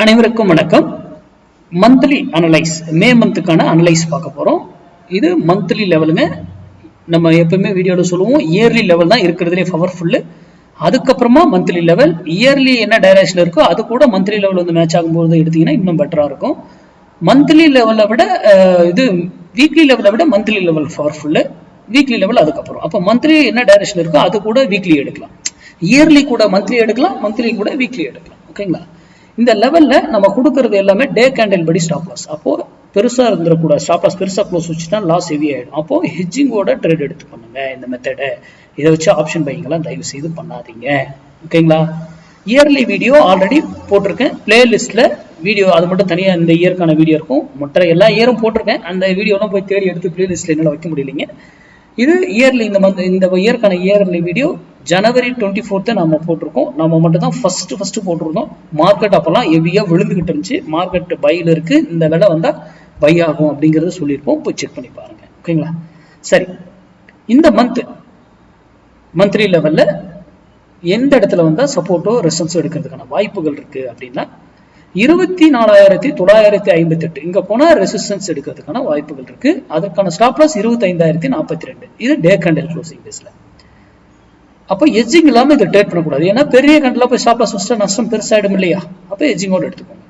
அனைவருக்கும் வணக்கம். Monthly analyse, மே மந்த்துக்கான analyse பார்க்க போறோம். இது மந்த்லி லெவலுங்க. நம்ம எப்பவுமே வீடியோல சொல்லுவோம் இயர்லி லெவல் தான் இருக்கிறதுலே பவர்ஃபுல்லு. அதுக்கப்புறமா மந்த்லி லெவல், இயர்லி என்ன டைரக்ஷன் இருக்கோ அது கூட மந்த்லி லெவல் வந்து மேட்ச் ஆகும்போது எடுத்தீங்கன்னா இன்னும் பெட்டரா இருக்கும். மந்த்லி லெவலை விட இது வீக்லி லெவலை விட monthly level powerful, weekly level அதுக்கப்புறம். அப்போ மந்த்லி என்ன டைரக்ஷன் இருக்கோ அது கூட வீக்லி எடுக்கலாம், இயர்லி கூட மந்த்லி எடுக்கலாம், மந்த்லி கூட வீக்லி எடுக்கலாம். ஓகேங்களா? இந்த லெவல்ல நம்ம கொடுக்கறது எல்லாமே டே கேண்டில் படி ஸ்டாப் லாஸ். அப்போ பெருசா இருந்துடக்கூடாது. ஸ்டாப் லாஸ் பெருசா க்ளோஸ் வச்சுட்டா லாஸ் ஹெவி ஆயிடும். அப்போ ஹெட்ஜிங்கோட ட்ரேட் எடுத்து பண்ணுங்க. இந்த மெத்தடை இதை வச்சு ஆப்ஷன் பைங்கெல்லாம் தயவு செய்து பண்ணாதீங்க. ஓகேங்களா? இயர்லி வீடியோ ஆல்ரெடி போட்டிருக்கேன் பிளேலிஸ்ட்ல. வீடியோ அது மட்டும் தனியா இந்த இயற்கான வீடியோ இருக்கும். மற்ற எல்லா இயரும் போட்டிருக்கேன். அந்த வீடியோலாம் போய் தேடி எடுத்து பிளேலிஸ்ட்ல என்னால வைக்க முடியலைங்க. இது இயர்லி, இந்த இயற்கான இயர்லி வீடியோ ஜனவரி 24 நம்ம போட்டிருக்கோம். நம்ம மட்டும் தான் ஃபர்ஸ்ட் போட்டிருந்தோம். மார்க்கெட் அப்பெல்லாம் ஹெவியா விழுந்துகிட்டு இருந்துச்சு. மார்க்கெட் பையில் இருக்கு, இந்த விலை வந்தா பை ஆகும் அப்படிங்கறத சொல்லியிருப்போம். போய் செக் பண்ணி பாருங்க. ஓகேங்களா? சரி, இந்த மந்த்லி லெவல்ல எந்த இடத்துல வந்தா சப்போர்ட்டோ ரெசன்ஸோ எடுக்கிறதுக்கான வாய்ப்புகள் இருக்கு அப்படின்னா 24,958 இங்க போனா ரெசிஸ்டன்ஸ் எடுக்கிறதுக்கான வாய்ப்புகள் இருக்கு. அதற்கான ஸ்டாப் லாஸ் 25,042. இது டே கேண்டில் க்ளோசிங் பேஸ்ல. அப்போ எட்ஜிங் இல்லாம இதை ட்ரேட் பண்ணக்கூடாது. ஏன்னா பெரிய கேண்டில் போய் ஸ்டாப் லாஸ் வச்சா நஷ்டம் பெருசாயிடும் இல்லையா? அப்போ எட்ஜிங்கோட எடுத்துக்கோங்க.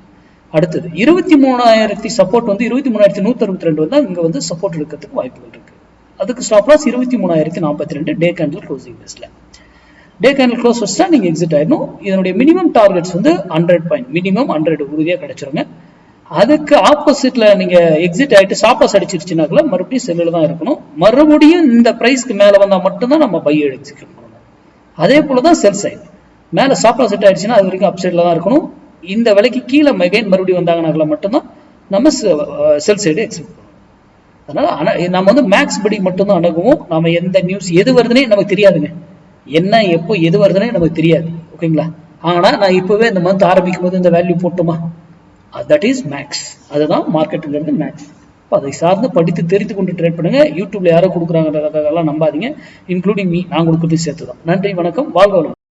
அடுத்தது 23,000 சப்போர்ட் வந்து 23,162 வந்தா இங்க வந்து சப்போர்ட் எடுக்கிறதுக்கு வாய்ப்புகள் இருக்கு. அதுக்கு stop loss 23,042 day candle closing பேஸ்ல. டே கேண்டில் க்ளோஸ் வச்சா நீங்க எக்ஸிட் ஆயிடணும். இதனுடைய மினிமம் டார்கெட்ஸ் வந்து 100 பாயிண்ட், மினிமம் 100 உறுதியா கிடைச்சிருங்க. அதுக்கு ஆப்போசிட்ல நீங்க எக்ஸிட் ஆயிட்டு ஸ்டாப் லாஸ் அடிச்சிருச்சுனாக்கல மறுபடியும் செல்லுல தான் இருக்கணும். மறுபடியும் இந்த பிரைஸ்க்கு மேல வந்தா மட்டும்தான் நம்ம பை எக்ஸிக்யூட் பண்ணணும். அதே போலதான் செல் சைடு மேல ஸ்டாப் லாஸ் செட் ஆயிடுச்சுன்னா அது வரைக்கும் அப் சைட்ல தான் இருக்கணும். இந்த விலைக்கு கீழே மறுபடியும் வந்தாங்கனாக்கல மட்டும்தான் நம்ம செல் சைடு எக்ஸிக்யூட் பண்ணணும். அதனால நம்ம வந்து மேக்ஸ் படி மட்டும்தான் அணுகுவோம். நம்ம எந்த நியூஸ் எது வருதுன்னே நமக்கு தெரியாதுங்க. என்ன எப்போ எது வருதுன்னே நமக்கு தெரியாது. ஓகேங்களா? ஆனா நான் இப்பவே இந்த மந்த் ஆரம்பிக்கும் போது இந்த வேல்யூ போட்டுமா, தட் இஸ் மேக்ஸ். அதுதான் மார்க்கெட்டுங்கிறது மேக்ஸ். அதை சார்ந்து படித்து தெரிந்து கொண்டு ட்ரேட் பண்ணுங்க. யூடியூப்ல யாரோ கொடுக்குறாங்க நம்பாதீங்க. இன்க்ளூடிங் மீ, நான் கொடுக்குறது சேர்த்துதான். நன்றி, வணக்கம், வாழ்க வளமுடன்.